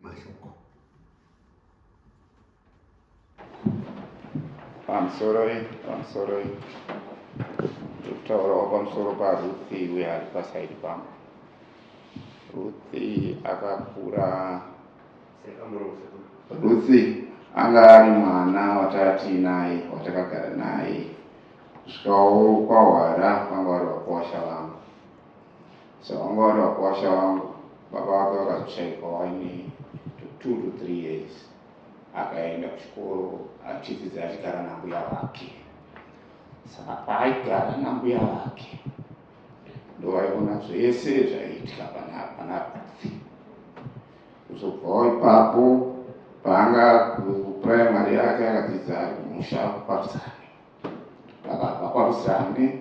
mashoko. pamusoro kutaurawo pamusoro paRuthi uye ari pasaidi pangu. Ruthi akakura. Ruthi anga ari mwana watatiinaye watakagara naye kusvikawo kwahwara vanga vari vakuwasha vangu. Vanga vari vakuwasha vangu, baba vake vakazoshaikwa waine 2 to 3 years. Akaenda kuchikoro achidzidza achigara nambuya vake. Saka paaigara nambuya vake ndovaiona zvese zvaiitika pana Ruthi. Kuzobvawo ipapo paanga kupuraimari yake akadzidza ari kumusha kwaRusane. Akabva kwaRusane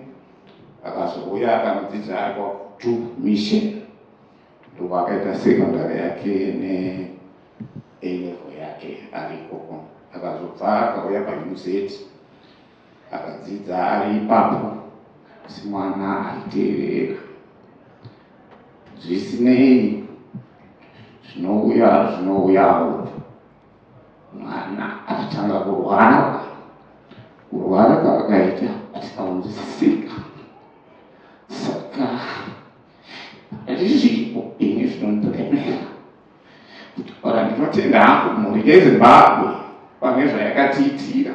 akazouya akanodzidza ari kwaKutu Mission. Ndokwakaita sekondari yake ne-A level yake ari ikoko. Akazobva akauya paUZ akadzidza ari ipapo semwana aiteerera. Zvisinei zvinouyawo mwana atanga kurwara kwaakaita atisakunzwisisika. Saka hazvipo ini zvinondiremera kuti ora ndinotenda hangu mhuri yeZimbabwe pane zvayakatiitira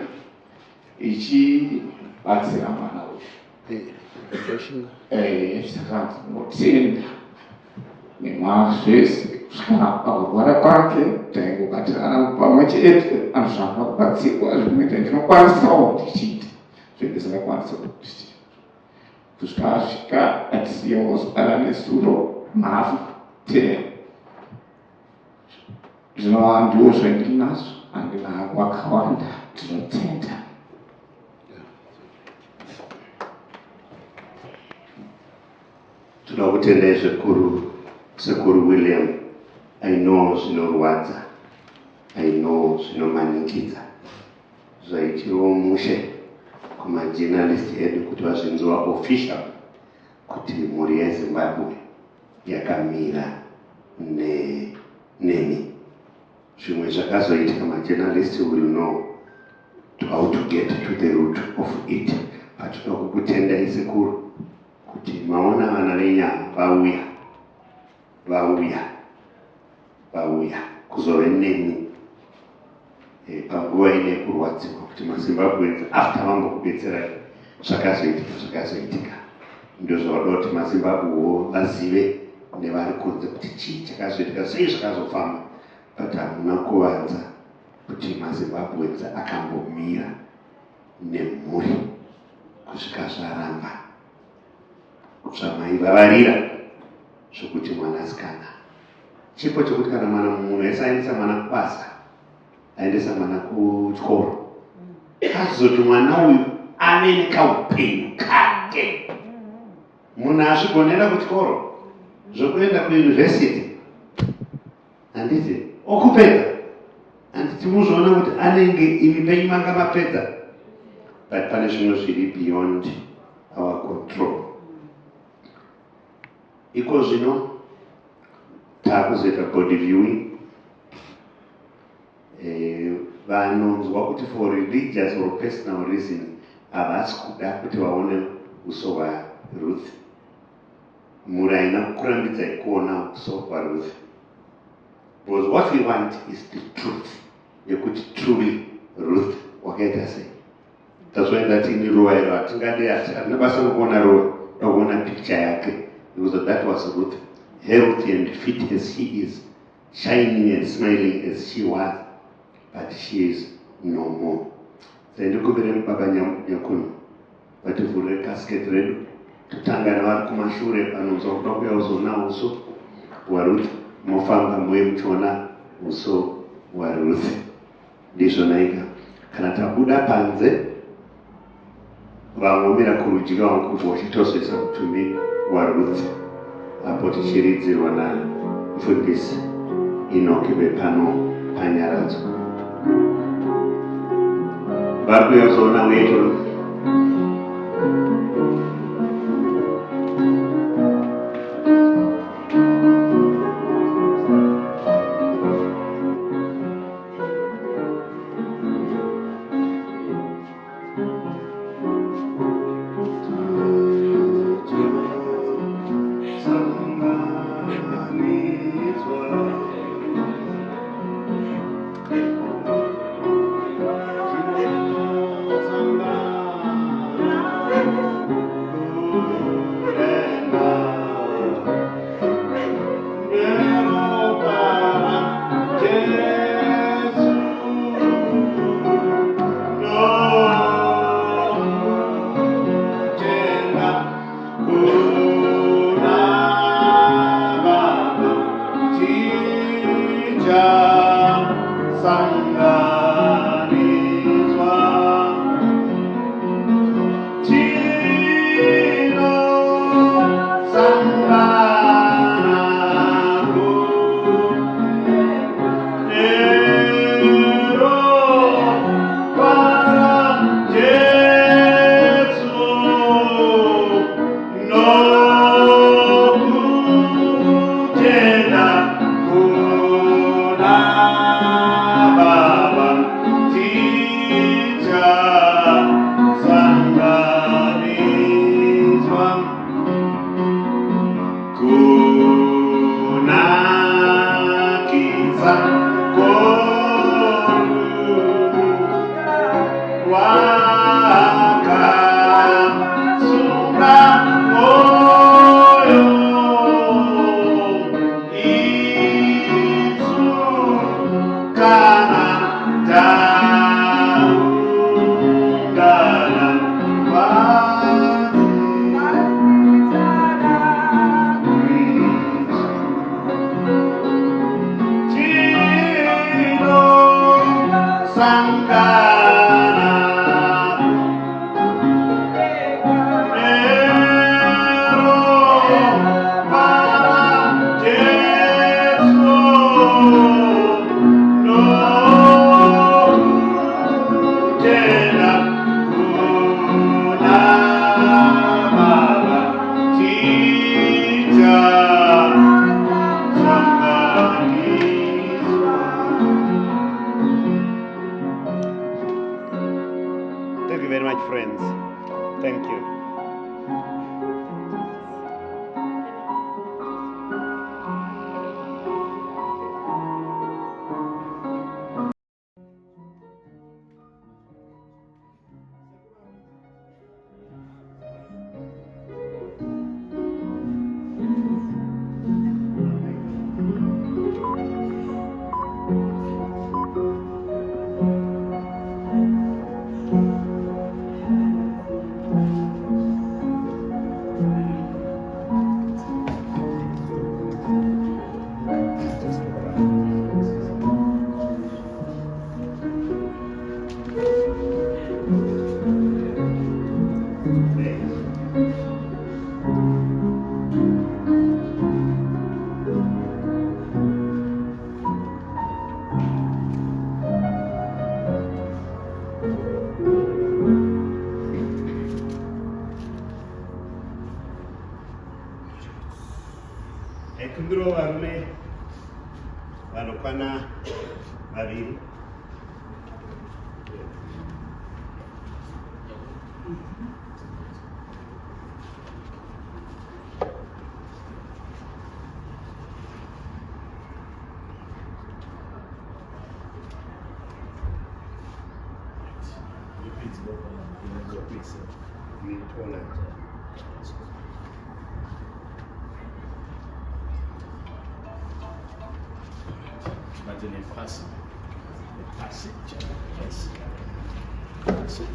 ichibatsira mwana uyu. Saka ndinotenda nemazvese kusvika pakurwara kwake taingobatirana pamwe chete. Anozvanga kubatsirwa zvinoita ndinokwanisawo ndichiita zvendisingakwanisa kuti kusvika asvika atisiyawo zipara nesuro mhafu 10. Zvinova ndiwo zvandinazvo, handina hangu akawanda. Ndinotenda. Toda kutendai zvikuru Sekuru William. I know zvinorwadza, I know zvinomanikidza. Zvaitiwo mushe kumajournalist edu kuti vazvinzwa official kuti mhuri yeZimbabwe yakamira nemi. Zvimwe zvakazoitika majournalist will know how to get to the root of it. But toda kukutendai sekuru kuti maona vana venyama vauya kuzove nemi panguva ine kurwadziwa kuti maZimbabwe after vambokubetserai zvakazoitika. Ndozvavada kuti maZimbabwewo vazive nevari kunze kuti chii chakazoitika, sei zvakazofamba. But hamuna kuvanza kuti maZimbabwe akambomira nemhuri kusvika zvaramba. Zvamaivavarira zvokuti mwanasikana chipo chokuti kana mwana munhu aisa aendesa mwana kubasa, aendesa mwana kuchikoro, azoti mwana uyu ave nekaupenyu kake. Munhu azvigonera kuchikoro zvokuenda kuyunivhesiti, handiti okupedza, handiti muzvoona kuti anenge imi penyu manga mapedza. But pane zvimwe zviri beyond our control. Iko zvino taakuzoita body viewing. Vanonzwa kuti for religious or personal reason havasi kuda kuti vaone uso hwaRuth. Mhuri haina kukurambidzai kuona uso hwaRuth. Because what we want is the truth. Yekuti truly Ruth wakaita sei. That's why ndati ini ruva iro hatingade hatina basa nokuona ruva, nokuona picture yake. Because that was Ruth, healthy and fit as he is, shining and smiling as she was, but she is no more. Ndikumbire baba Nyakuno vativhurire casket redu totanga navari kumashure panonzwa kuda kuuya kuzoona uso hwaRuth. Mofamba muye muchiona uso hwaRuth. Ndizvonaika kana tabuda panze vangomira kurudyi vangu kuti wachitozvesa mutumi waRuth. Apo tichiridzirwa namufundisi Enoch Bepano Panyaradzo. Vari kuuya kuzoona weito Thank you very much, friends. Thank you. Kumbiro varume vanokwana vaviri. Imagine a passage. A passage. Yes. Passage.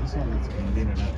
This one is in there now.